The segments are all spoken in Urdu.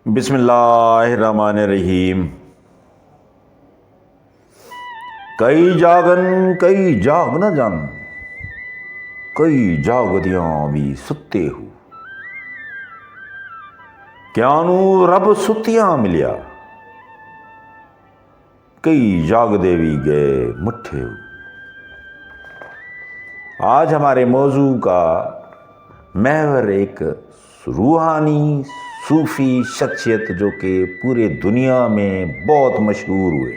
بسم اللہ الرحمن الرحیم۔ کئی جاگن کئی جاگ نہ جان، کئی جاگدیاں بھی ستے ہو، کیانو رب ستیاں ملیا، کئی جاگدے بھی گئے مٹھے ہو۔ آج ہمارے موضوع کا محور ایک روحانی صوفی شخصیت جو کہ پورے دنیا میں بہت مشہور ہوئے،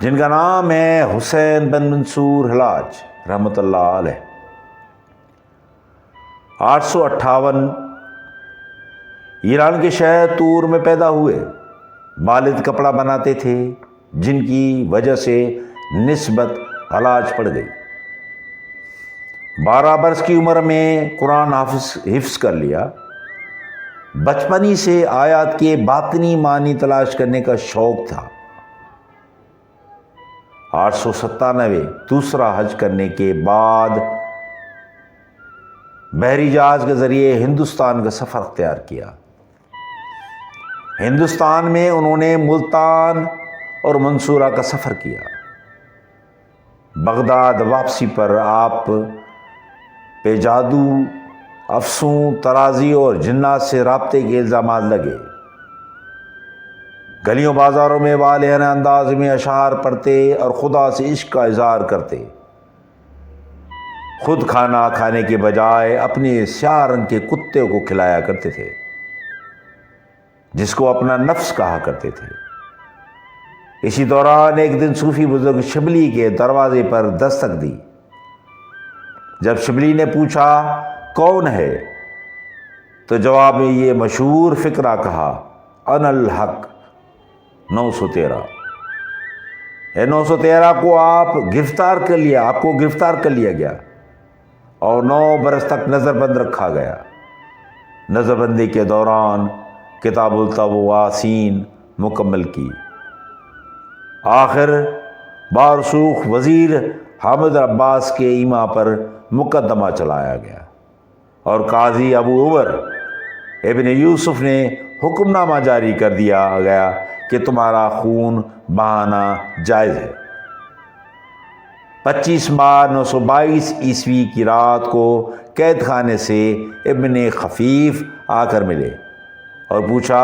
جن کا نام ہے حسین بن منصور حلاج رحمۃ اللہ علیہ۔ 858 ایران کے شہر تور میں پیدا ہوئے۔ والد کپڑا بناتے تھے، جن کی وجہ سے نسبت حلاج پڑ گئی۔ 12 برس کی عمر میں قرآن حفظ کر لیا۔ بچپن ہی سے آیات کے باطنی معنی تلاش کرنے کا شوق تھا۔ 897 دوسرا حج کرنے کے بعد بحری جہاز کے ذریعے ہندوستان کا سفر اختیار کیا۔ ہندوستان میں انہوں نے ملتان اور منصورہ کا سفر کیا۔ بغداد واپسی پر آپ پہ جادو، افسوں، ترازی اور جنات سے رابطے کے الزامات لگے۔ گلیوں بازاروں میں والہانہ انداز میں اشعار پڑھتے اور خدا سے عشق کا اظہار کرتے۔ خود کھانا کھانے کے بجائے اپنے سیاہ رنگ کے کتے کو کھلایا کرتے تھے، جس کو اپنا نفس کہا کرتے تھے۔ اسی دوران ایک دن صوفی بزرگ شبلی کے دروازے پر دستک دی۔ جب شبلی نے پوچھا کون ہے، تو جواب میں یہ مشہور فقرہ کہا، انا الحق 913۔ 913 کو آپ کو گرفتار کر لیا گیا اور 9 برس تک نظر بند رکھا گیا۔ نظر بندی کے دوران کتاب التواسین مکمل کی۔ آخر بارسوخ وزیر حامد عباس کے ایما پر مقدمہ چلایا گیا اور قاضی ابو عمر ابن یوسف نے حکم نامہ جاری کر دیا گیا کہ تمہارا خون بہانا جائز ہے۔ 25 مارچ 922 عیسوی کی رات کو قید خانے سے ابن خفیف آ کر ملے اور پوچھا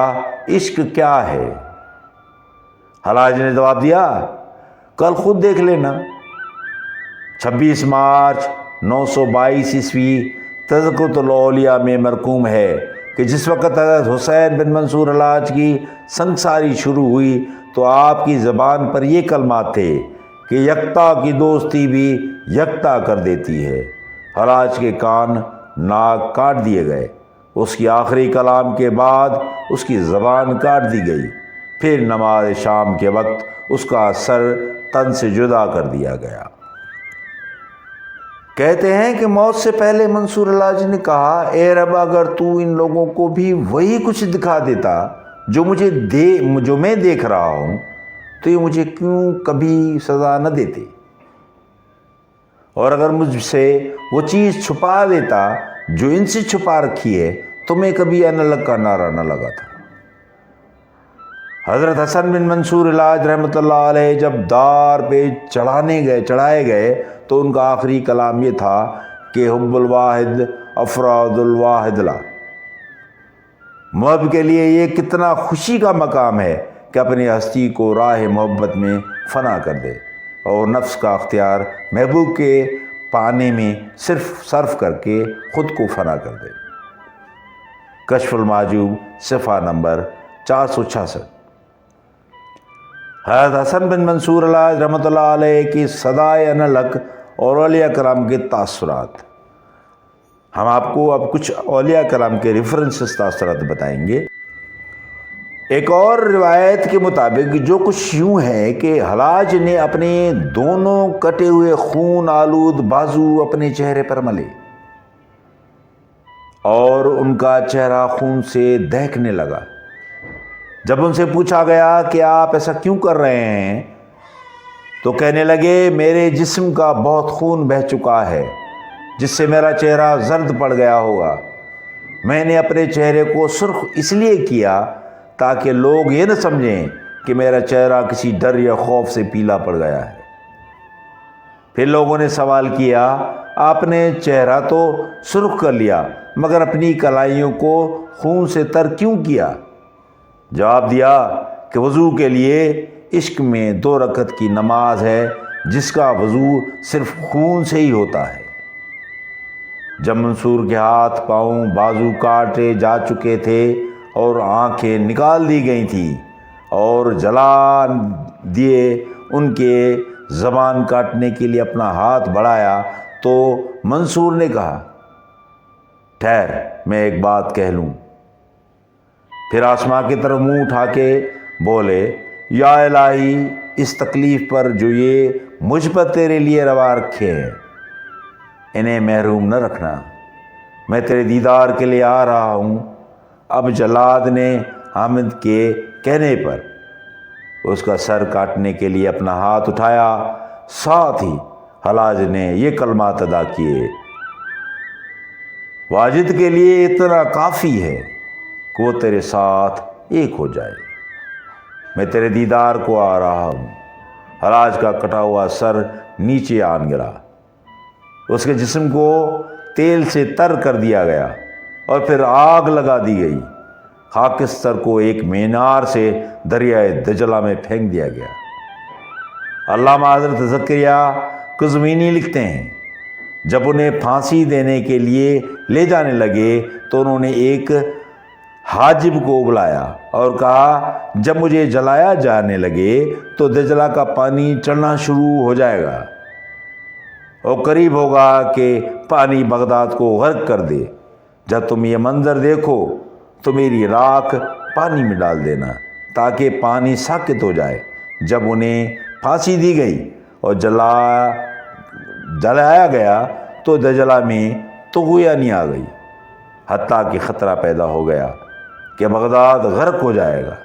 عشق کیا ہے؟ حلاج نے جواب دیا، کل خود دیکھ لینا۔ 26 مارچ 922 عیسوی تذکرۃ الاولیاء میں مرقوم ہے کہ جس وقت حضرت حسین بن منصور حلاج کی سنگساری شروع ہوئی تو آپ کی زبان پر یہ کلمات تھے کہ یکتا کی دوستی بھی یکتا کر دیتی ہے۔ حلاج کے کان ناک کاٹ دیے گئے۔ اس کی آخری کلام کے بعد اس کی زبان کاٹ دی گئی۔ پھر نماز شام کے وقت اس کا سر تن سے جدا کر دیا گیا۔ کہتے ہیں کہ موت سے پہلے منصور حلاج نے کہا، اے رب، اگر تو ان لوگوں کو بھی وہی کچھ دکھا دیتا جو میں دیکھ رہا ہوں تو یہ مجھے کیوں کبھی سزا نہ دیتے، اور اگر مجھ سے وہ چیز چھپا دیتا جو ان سے چھپا رکھی ہے تو میں کبھی انا الحق کا نعرہ نہ لگاتا۔ حضرت حسن بن منصور حلاج رحمۃ اللہ علیہ جب دار پہ چڑھائے گئے تو ان کا آخری کلام یہ تھا کہ حب الواحد افراد الواحد لا۔ محب کے لیے یہ کتنا خوشی کا مقام ہے کہ اپنی ہستی کو راہ محبت میں فنا کر دے اور نفس کا اختیار محبوب کے پانے میں صرف صرف کر کے خود کو فنا کر دے۔ کشف المحجوب صفحہ نمبر 466۔ حضرت حسن بن منصور حلاج رحمۃ اللہ علیہ کی صدائے انا الحق اور اولیاء کرام کے تاثرات۔ ہم آپ کو اب کچھ اولیاء کرام کے ریفرنسز تاثرات بتائیں گے۔ ایک اور روایت کے مطابق جو کچھ یوں ہے کہ حلاج نے اپنے دونوں کٹے ہوئے خون آلود بازو اپنے چہرے پر ملے اور ان کا چہرہ خون سے دہکنے لگا۔ جب ان سے پوچھا گیا کہ آپ ایسا کیوں کر رہے ہیں تو کہنے لگے، میرے جسم کا بہت خون بہہ چکا ہے جس سے میرا چہرہ زرد پڑ گیا ہوگا۔ میں نے اپنے چہرے کو سرخ اس لیے کیا تاکہ لوگ یہ نہ سمجھیں کہ میرا چہرہ کسی ڈر یا خوف سے پیلا پڑ گیا ہے۔ پھر لوگوں نے سوال کیا، آپ نے چہرہ تو سرخ کر لیا مگر اپنی کلائیوں کو خون سے تر کیوں کیا؟ جواب دیا کہ وضو کے لیے عشق میں 2 رکعت کی نماز ہے جس کا وضو صرف خون سے ہی ہوتا ہے۔ جب منصور کے ہاتھ پاؤں بازو کاٹے جا چکے تھے اور آنکھیں نکال دی گئی تھیں اور جلا دیے ان کے زبان کاٹنے کے لیے اپنا ہاتھ بڑھایا تو منصور نے کہا، ٹھہر میں ایک بات کہہ لوں۔ پھر آسمان کی طرف منہ اٹھا کے بولے، یا الہی اس تکلیف پر جو یہ مجھ پر تیرے لیے روا رکھے ہیں انہیں محروم نہ رکھنا، میں تیرے دیدار کے لیے آ رہا ہوں۔ اب جلاد نے حامد کے کہنے پر اس کا سر کاٹنے کے لیے اپنا ہاتھ اٹھایا، ساتھ ہی حلاج نے یہ کلمات ادا کیے، واجد کے لیے اتنا کافی ہے کہ وہ تیرے ساتھ ایک ہو جائے، میں تیرے دیدار کو آ رہا ہوں۔ حلاج کا کٹا ہوا سر نیچے آن گرا، اس کے جسم کو تیل سے تر کر دیا گیا اور پھر آگ لگا دی گئی۔ خاکستر کو ایک مینار سے دریائے دجلہ میں پھینک دیا گیا۔ علامہ حضرت زکریا قزوینی لکھتے ہیں، جب انہیں پھانسی دینے کے لیے لے جانے لگے تو انہوں نے ایک حاجب کو بلایا اور کہا، جب مجھے جلایا جانے لگے تو دجلہ کا پانی چڑھنا شروع ہو جائے گا اور قریب ہوگا کہ پانی بغداد کو غرق کر دے۔ جب تم یہ منظر دیکھو تو میری راکھ پانی میں ڈال دینا تاکہ پانی ساکت ہو جائے۔ جب انہیں پھانسی دی گئی اور جلایا گیا تو دجلہ میں طغیانی آ گئی، حتیٰ کہ خطرہ پیدا ہو گیا کہ بغداد غرق ہو جائے گا۔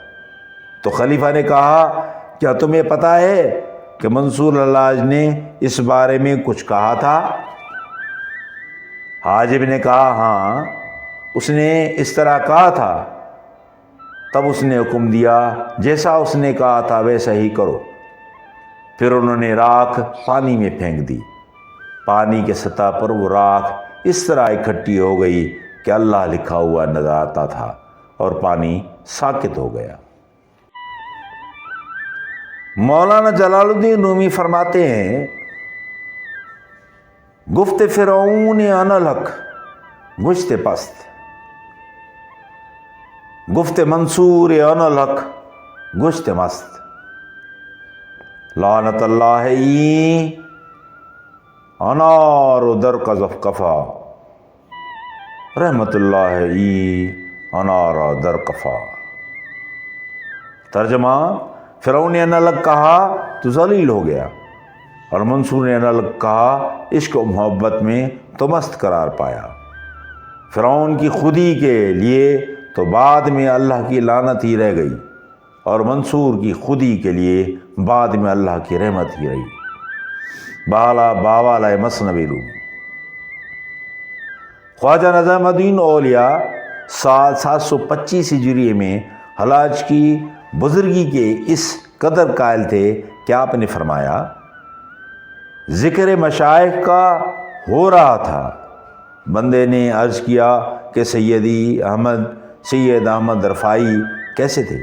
تو خلیفہ نے کہا، کیا تمہیں پتہ ہے کہ منصور حلاج نے اس بارے میں کچھ کہا تھا؟ حاجب نے کہا، ہاں اس نے اس طرح کہا تھا۔ تب اس نے حکم دیا، جیسا اس نے کہا تھا ویسا ہی کرو۔ پھر انہوں نے راکھ پانی میں پھینک دی۔ پانی کے سطح پر وہ راکھ اس طرح اکٹھی ہو گئی کہ اللہ لکھا ہوا نظر آتا تھا اور پانی ساکت ہو گیا۔ مولانا جلال الدین رومی فرماتے ہیں، گفت فرعون انا الحق گشت پست، گفت منصور انا الحق گشت مست، لعنت اللہ ای انار در قذف کفا، رحمت اللہ ای انار در کفا۔ ترجمہ، فرعون نے انا الحق کہا تو ذلیل ہو گیا اور منصور نے انا الحق کہا عشق و محبت میں تو مست قرار پایا۔ فرعون کی خودی کے لیے تو بعد میں اللہ کی لعنت ہی رہ گئی اور منصور کی خودی کے لیے بعد میں اللہ کی رحمت ہی رہی۔ باوالا مثنوی رومی۔ خواجہ نظام الدین اولیاء سال 725 ہجری میں حلاج کی بزرگی کے اس قدر قائل تھے کہ آپ نے فرمایا، ذکر مشائخ کا ہو رہا تھا، بندے نے عرض کیا کہ سید احمد رفاعی کیسے تھے؟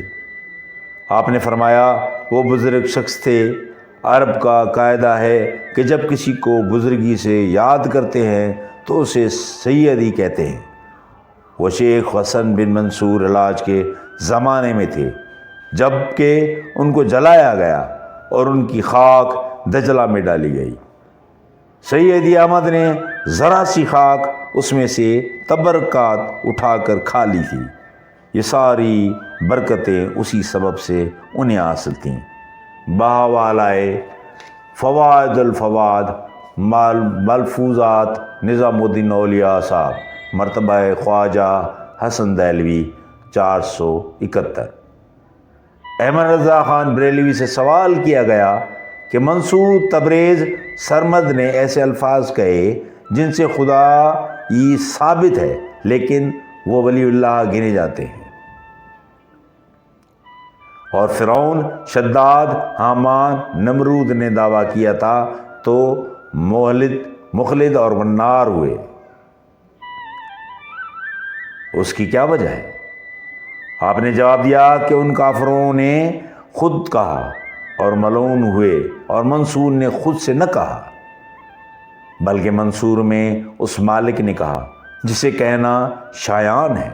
آپ نے فرمایا، وہ بزرگ شخص تھے۔ عرب کا قاعدہ ہے کہ جب کسی کو بزرگی سے یاد کرتے ہیں تو اسے سیدی کہتے ہیں۔ وہ شیخ حسن بن منصور حلاج کے زمانے میں تھے جب کہ ان کو جلایا گیا اور ان کی خاک دجلہ میں ڈالی گئی۔ سیدی احمد نے ذرا سی خاک اس میں سے تبرکات اٹھا کر کھا لی تھی۔ یہ ساری برکتیں اسی سبب سے انہیں حاصل تھیں۔ بہوالائے فوائد الفواد ملفوظات نظام الدین اولیاء صاحب، مرتبہ خواجہ حسن دہلوی، 471۔ احمد رضا خان بریلوی سے سوال کیا گیا کہ منصور تبریز سرمد نے ایسے الفاظ کہے جن سے خدا یہ ثابت ہے لیکن وہ ولی اللہ گنے جاتے ہیں۔ اور فرعون، شداد، حامان، نمرود نے دعویٰ کیا تھا تو مخلد اور منار ہوئے۔ اس کی کیا وجہ ہے؟ آپ نے جواب دیا کہ ان کافروں نے خود کہا اور ملعون ہوئے، اور منصور نے خود سے نہ کہا بلکہ منصور میں اس مالک نے کہا جسے کہنا شایان ہے،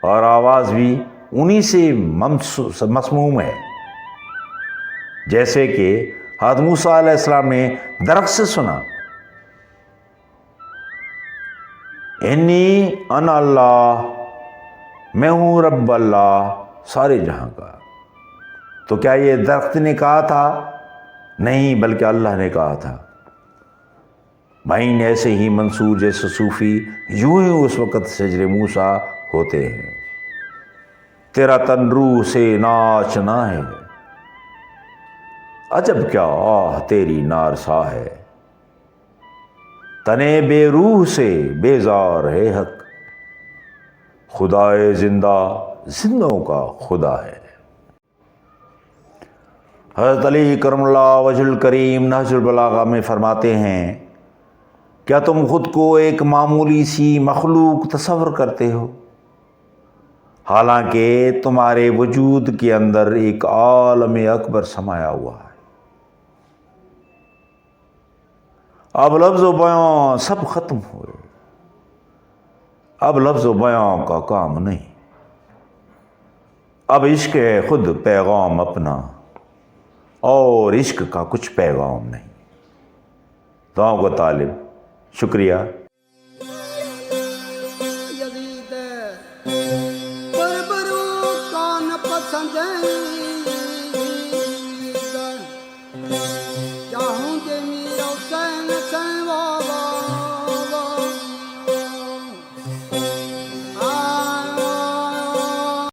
اور آواز بھی انہی سے مسموم ہے، جیسے کہ حضرت موسیٰ علیہ السلام نے درخت سے سنا، انی انا اللہ، میں ہوں رب اللہ سارے جہاں کا۔ تو کیا یہ درخت نے کہا تھا؟ نہیں، بلکہ اللہ نے کہا تھا۔ بھائین، ایسے ہی منصور جیسے صوفی یوں ہی اس وقت شجر موسیٰ ہوتے ہیں۔ تیرا تن روح سے ناچنا ہے، عجب کیا آہ تیری نارسا ہے، تنے بے روح سے بیزار ہے حق، خدائے زندہ زندوں کا خدا ہے۔ حضرت علی کرم اللہ وجہ الکریم نہج البلاغہ میں فرماتے ہیں، کیا تم خود کو ایک معمولی سی مخلوق تصور کرتے ہو، حالانکہ تمہارے وجود کے اندر ایک عالم اکبر سمایا ہوا ہے۔ اب لفظ و بیان سب ختم ہوئے، اب لفظ و بیان کا کام نہیں، اب عشق ہے خود پیغام اپنا، اور عشق کا کچھ پیغام نہیں۔ دعاؤں کو طالب، شکریہ۔ یزید پر برو کان پسند